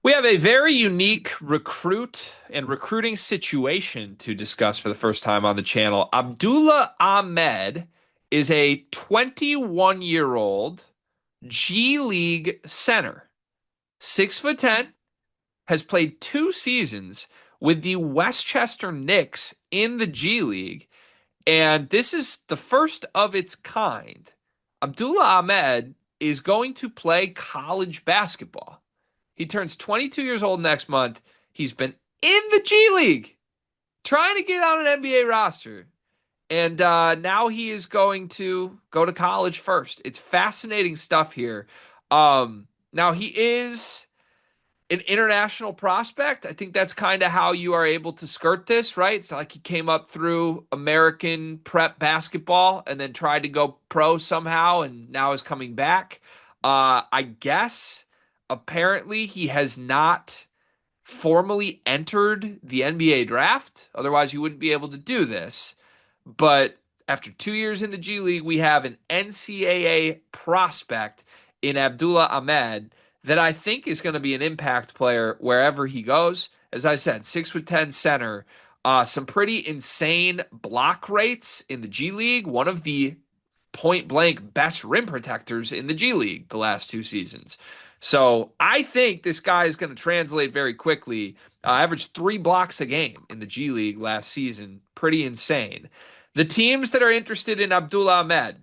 We have a very unique recruit and recruiting situation to discuss for the first time on the channel. Abdullah Ahmed is a 21-year-old G League center, 6'10", has played 2 seasons with the Westchester Knicks in the G League, and this is the first of its kind. Abdullah Ahmed is going to play college basketball. He turns 22 years old next month. He's been in the G League trying to get on an NBA roster. And now he is going to go to college first. It's fascinating stuff here. Now, he is an international prospect. I think that's kind of how you are able to skirt this, right? It's not like he came up through American prep basketball and then tried to go pro somehow and now is coming back. I guess apparently he has not formally entered the NBA draft. Otherwise, you wouldn't be able to do this. But after 2 years in the G League, we have an NCAA prospect in Abdullah Ahmed that I think is going to be an impact player wherever he goes. As I said, 6'10" center, some pretty insane block rates in the G League. One of the point blank best rim protectors in the G League the last 2 seasons. So I think this guy is going to translate very quickly. Averaged 3 blocks a game in the G League last season. Pretty insane. The teams that are interested in Abdullah Ahmed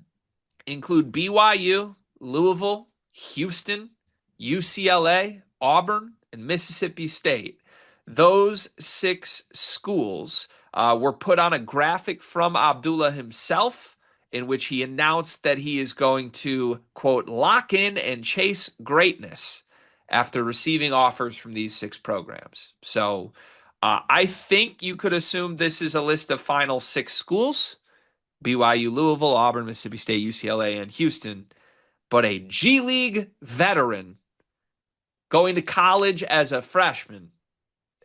include BYU, Louisville, Houston, UCLA, Auburn, and Mississippi State. Those 6 schools were put on a graphic from Abdullah himself, in which he announced that he is going to, quote, lock in and chase greatness after receiving offers from these 6 programs. So I think you could assume this is a list of final 6 schools: BYU, Louisville, Auburn, Mississippi State, UCLA, and Houston. But a G League veteran going to college as a freshman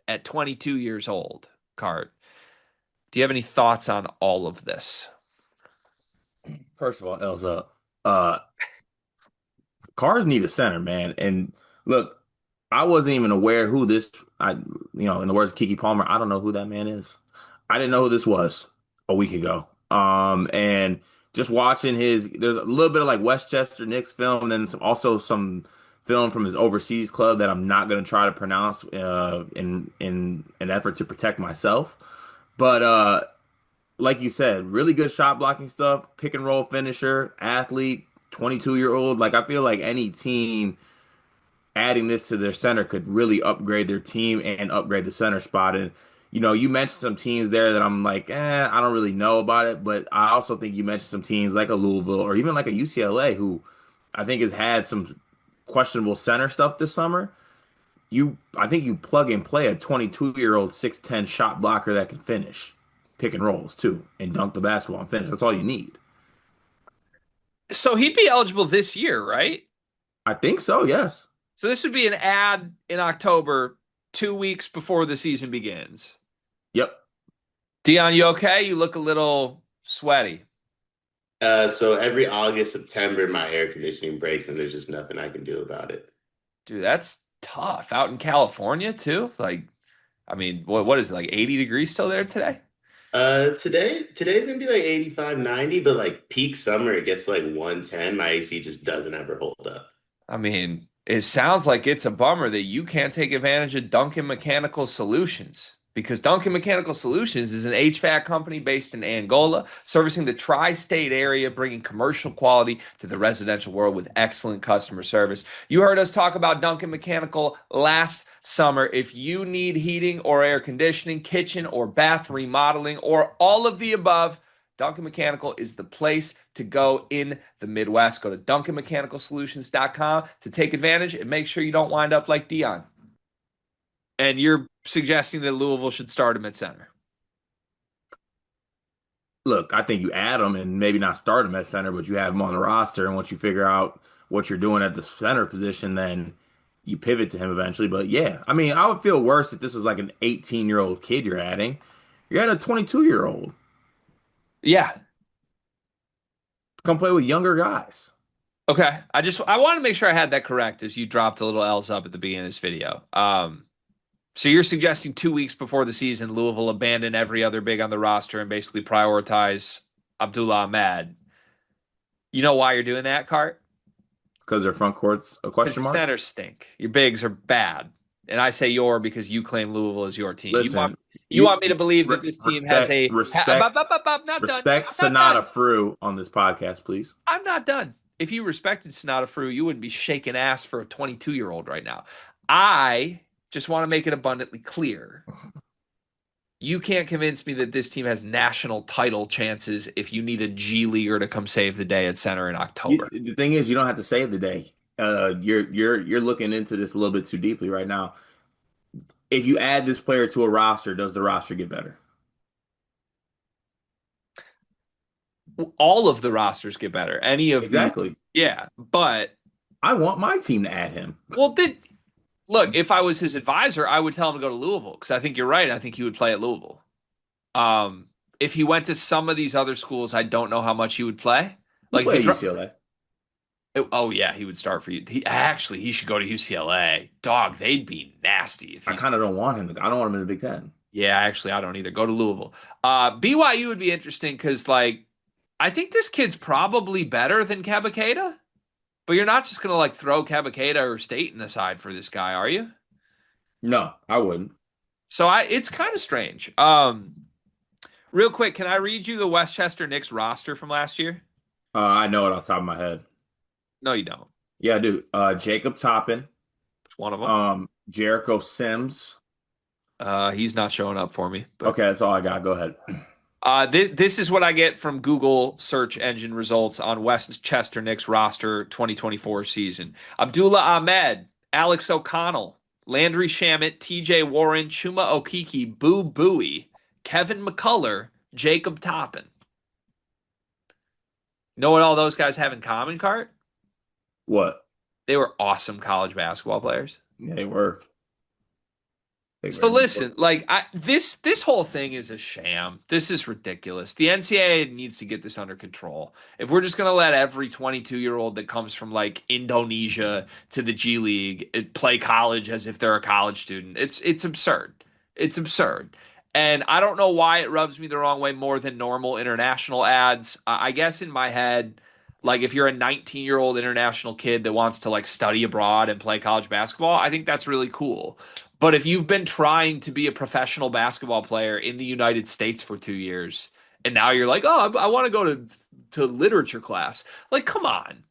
at 22 years old. Cart, do you have any thoughts on all of this? First of all, Elza, uh, cars need a center, man. And look, I wasn't even aware who this. In the words of Kiki Palmer, I don't know who that man is. I didn't know who this was a week ago. And just watching there's a little bit of like Westchester Knicks film, and then also some film from his overseas club that I'm not going to try to pronounce in an effort to protect myself. But like you said, really good shot blocking stuff, pick and roll finisher, athlete, 22-year-old. Like I feel like any team adding this to their center could really upgrade their team and upgrade the center spot. And you mentioned some teams there that I'm like, I don't really know about it, but I also think you mentioned some teams like a Louisville or even like a UCLA who I think has had some questionable center stuff this summer. I think you plug and play a 22-year-old 6'10" shot blocker that can finish pick and rolls too and dunk the basketball and finish. That's all you need. So he'd be eligible this year, right? I think so, yes. So this would be an ad in October, 2 weeks before the season begins. Yep. Dion, you okay? You look a little sweaty. So every August, September, my air conditioning breaks and there's just nothing I can do about it. Dude, that's tough. Out in California too. Like, I mean, what is it, like 80 degrees still there today? Today's gonna be like 85, 90, but like peak summer, it gets like 110. My AC just doesn't ever hold up. I mean, it sounds like it's a bummer that you can't take advantage of Duncan Mechanical Solutions, because Duncan Mechanical Solutions is an HVAC company based in Angola, servicing the tri-state area, bringing commercial quality to the residential world with excellent customer service. You heard us talk about Duncan Mechanical last summer. If you need heating or air conditioning, kitchen or bath remodeling, or all of the above, Duncan Mechanical is the place to go in the Midwest. Go to DuncanMechanicalSolutions.com to take advantage and make sure you don't wind up like Dion. And you're suggesting that Louisville should start him at center. Look, I think you add him and maybe not start him at center, but you have him on the roster. And once you figure out what you're doing at the center position, then you pivot to him eventually. But yeah, I mean, I would feel worse if this was like an 18-year-old kid you're adding. You're adding a 22-year-old. Yeah. Come play with younger guys. Okay. I want to make sure I had that correct as you dropped a little L's up at the beginning of this video. So you're suggesting 2 weeks before the season, Louisville abandon every other big on the roster and basically prioritize Abdullah Ahmed. You know why you're doing that, Cart? Because their front court's a Because question your mark. centers stink. Your bigs are bad. And I say your because you claim Louisville is your team. Listen, You want me to believe re that this team has respect, not done. respect I'm not done. Sonata Frew on this podcast, please. I'm not done. If you respected Sonata Frew, you wouldn't be shaking ass for a 22-year-old right now. I just want to make it abundantly clear. You can't convince me that this team has national title chances if you need a G leaguer to come save the day at center in October. The thing is, you don't have to save the day. You're looking into this a little bit too deeply right now. If you add this player to a roster, does the roster get better? All of the rosters get better. Any of the, Exactly. yeah, but I want my team to add him. well, did look, if I was his advisor, I would tell him to go to Louisville because I think you're right. I think he would play at Louisville. If he went to some of these other schools, I don't know how much he would play. He Like if he played at UCLA. oh yeah, he would start for you. He should go to UCLA. Dog, they'd be nasty if I he's. kind of don't want him. I don't want him in the Big Ten. Yeah, actually, I don't either. Go to Louisville. BYU would be interesting because like I think this kid's probably better than Cabacada, but you're not just gonna like throw Cabacada or Staten aside for this guy, are you? No, I wouldn't. So it's kind of strange. Real quick, can I read you the Westchester Knicks roster from last year? I know it off the top of my head. No, you don't. Yeah, I do. Jacob Toppin, It's one of them. Jericho Sims. He's not showing up for me, but Okay, that's all I got. Go ahead. this is what I get from Google search engine results on Westchester Knicks roster 2024 season. Abdullah Ahmed, Alex O'Connell, Landry Shamet, TJ Warren, Chuma Okiki, Boo Booey, Kevin McCullough, Jacob Toppin. Know what all those guys have in common, Cart? What? They were awesome college basketball players. Yeah, they were. They So very much were. listen, like this whole thing is a sham. This is ridiculous. The NCAA needs to get this under control. If we're just gonna let every 22-year-old that comes from like Indonesia to the G League play college as if they're a college student, it's absurd. It's absurd. And I don't know why it rubs me the wrong way more than normal international ads. I guess in my head, like if you're a 19-year-old international kid that wants to like study abroad and play college basketball, I think that's really cool. But if you've been trying to be a professional basketball player in the United States for 2 years, and now you're like, oh, I want to go to literature class, like, come on,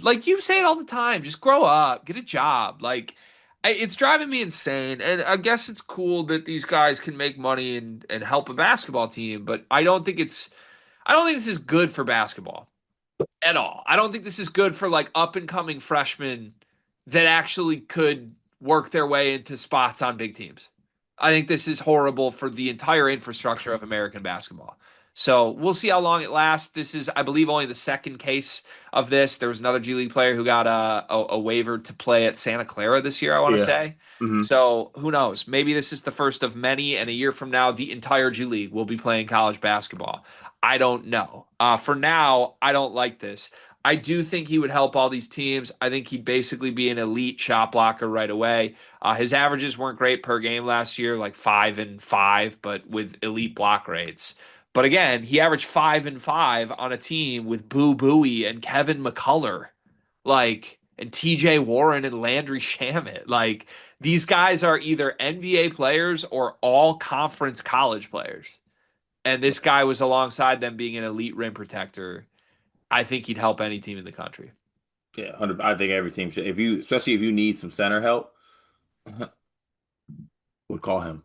like you say it all the time. Just grow up, get a job. Like, it's driving me insane. And I guess it's cool that these guys can make money and help a basketball team, but I don't think this is good for basketball at all. I don't think this is good for like up and coming freshmen that actually could work their way into spots on big teams. I think this is horrible for the entire infrastructure of American basketball. So we'll see how long it lasts. This is, I believe, only the second case of this. There was another G League player who got a waiver to play at Santa Clara this year, I want to Yeah. say. Hmm. So who knows? Maybe this is the first of many, and a year from now, the entire G League will be playing college basketball. I don't know. For now, I don't like this. I do think he would help all these teams. I think he'd basically be an elite shot blocker right away. His averages weren't great per game last year, like 5 and 5, but with elite block rates. But again, he averaged 5 and 5 on a team with Boo Booey and Kevin McCullough, like, and TJ Warren and Landry Shamet. Like, these guys are either NBA players or all conference college players. And this guy was alongside them being an elite rim protector. I think he'd help any team in the country. Yeah, 100. I think every team should. If you, especially if you need some center help, would call him.